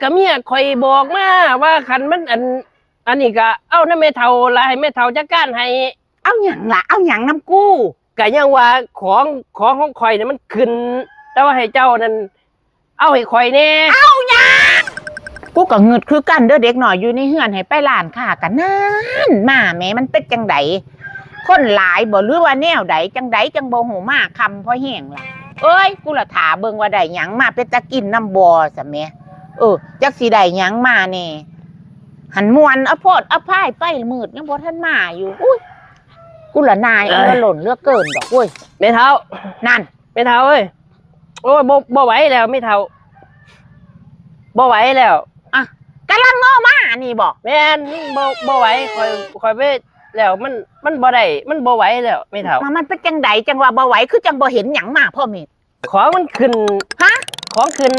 กะเมียคอยบอกมาว่าคันมันอันนี้ก็เอาน้ำแม่เฒ่าลายแม่เฒ่าจัดการให้เอาหยังล่ะเอาหยังน้ำกู้กะยังว่าของคอยเนี่ยมันขึ้นแต่ว่าให้เจ้านั่นเอาให้คอยแน่เอาหยังกูก็เงึดคือกันเด้อเด็กหน่อยอยู่ในเฮือนให้ไปร้านค้ากันนั่นมาแม่มันเป็นจังไดคนหลายบ่หรือว่าแนวใดจังไดจังบ่หูมาคำพอแห้งล่ะเอ้ยกูละถาเบิ่งว่าได้หยังมาเป็นตะกินน้ำบ่ซะแม่จักสิได้หยังมาแน่หันมวนอโพดอภายไปมืดยังบ่ทันมาอยู่อุ้ยกูละนายหล่นเลือกเกินดอกเว้ยแม่เฒ่านั่นแม่เฒ่าเอ้ยโอ้ยบ่ไหวแล้วแม่เฒ่าบ่ไหวแล้วอ่ะกำลังงอมานี่บอกแม่นบ่ไหวคอยไปแล้วมันบ่ได้มันบ่ไหวแล้วแม่เฒ่ามันเป็นจังไดจังว่าบ่ไหวคือจังบ่เห็นหยังมาพ่อแม่ของมันขึ้นฮะของขึ้น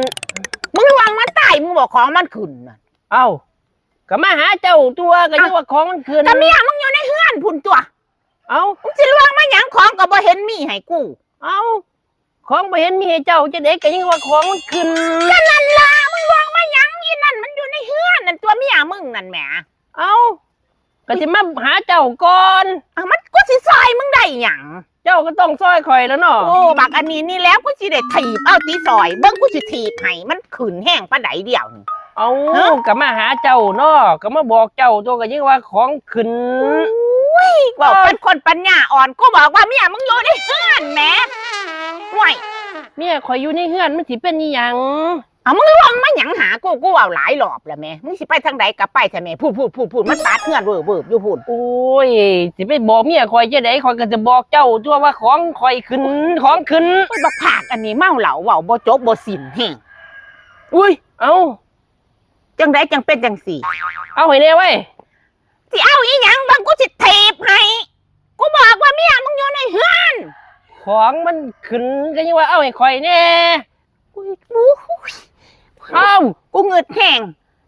มึงวางมันตายมึงบอกของมันขึ้นน่ะเอ้าก็มาหาเจ้าตัวก็ยังว่าของมันขึ้นก็เมียมึงอยู่ในเฮือนพุ่นตัวเอ้ามึงสิลวงมาหยังของก็บ่เห็นมีให้กูเอ้าของบ่เห็นมีให้เจ้าจะเด็กก็ยังว่าของมันขึ้นก็นั่นล่ะมึงลวงมาหยังอีนั่นมันอยู่ในเฮือนนั่นตัวเมียมึงนั่นแหมเอ้าก็สิมาหาเจ้าก่อนมันกูสิซอยมึงได้หยังเจ้าก็ต้องซอยข่อยแล้วเนาะโอ้บักอันนี้นี่แล้วกูสิได้ถีบเอาตีซอยเบิ่งกูสิถีบให้มันขึ้นแห้งปานใดเดียวนี่เอาก็มาหาเจ้าเนาะก็มาบอกเจ้าตัวก็ยังว่าของขึ้นอุ้ยบอกเป็นคนปัญญาอ่อนกูบอกว่าเมียมึงอยู่ในเฮือนแหมห่วยเมียข่อยอยู่ในเฮือนมันสิเป็นอีหยังเอามึงลวงมาหยังหากูเอาหลายรอบแล้วแม่มึงสิไปทางใดก็ไปแท้แม่พูดมันตัดเฮือนเวิบอยู่พูดโอ้ยสิไปบอกเมียข่อยจะได้ข่อยก็จะบอกเจ้าตัวว่าของข่อยขึ้นของขึ้นบักผากอันนี้เมาเหล้าเว้าบ่จบบ่สิ้นแฮงอุ้ยเอาจังไดจังเป็นจังสี่เอาให้แน่เว้ยสิเอาอีหยังบังกูสิถีบให้กูบอกว่าเมียมึงอยู่ในเฮือนของมันขึ้นก็ยังว่าเอาให้ข่อยแน่เอ้ากูเงือดแห้ง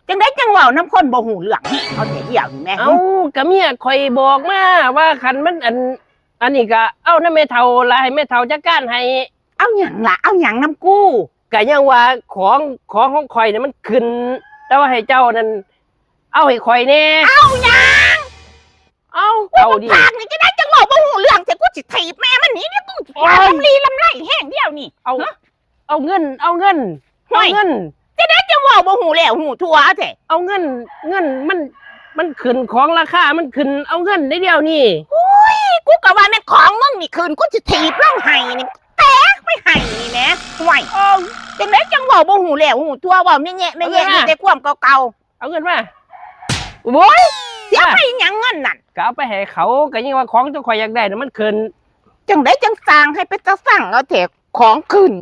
จังได้จังเว้าน้ำคนบ่หูเรื่องเอาแต่เหี่ยวนี่แม่เอากะเมียข่อยบอกมาว่าคันมันอันนี้ก็เอาน้ำแม่เฒ่าลายแม่เฒ่าจัดการให้เอาหยังล่ะเอาหยังน้ำกู้ก็ยังว่าของข่อยเนี่ยมันขึ้นแต่ว่าให้เจ้านั่นเอาให้ข่อยแน่เอาหยังเอาดิปากนี่จะได้จังเว้าบ่หูเรื่องแต่กูสิถีบแม่มันนี่เนี่ยกูลำไรแห้งเดียวนี่เอาเงินจะได้จังเว้าบ่หูแล้วหูทั่วแท้เอาเงินมันขึ้นของราคามันขึ้นเอาเงินได้เดียวนี่อุ้ยกูก็ว่าแม่ของมึงนี่คืนกูสิถีบลงให้นี่แตกไม่ให้นี่แหมห่วยจังได้จังเว้าบ่หูแล้วหูทั่วเว้าไม่แย่มีแต่ความเก่าเอาเงินมาโอ้ยเสียไปหยังเงินนั่นก็เอาไปให้เขาก็ยังว่าของเจ้าข่อยอยากได้น่ะมันขึ้นจังได้จังสร้างให้ไปจะสั่งเอาแถของขึ้น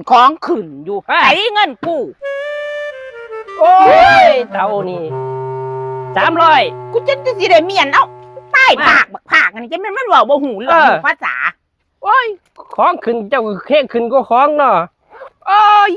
อยู่ไอ้เงินกูโอ้ยเท่านี้300กูจะสิได้เมียนเอาใต้ปากบักผากอันนี้จะมันเว้าบ่หูเรื่องภาษาโอ้ยของขึ้นเจ้าก็แค่ขึ้นก็ของเนาะโอ้ย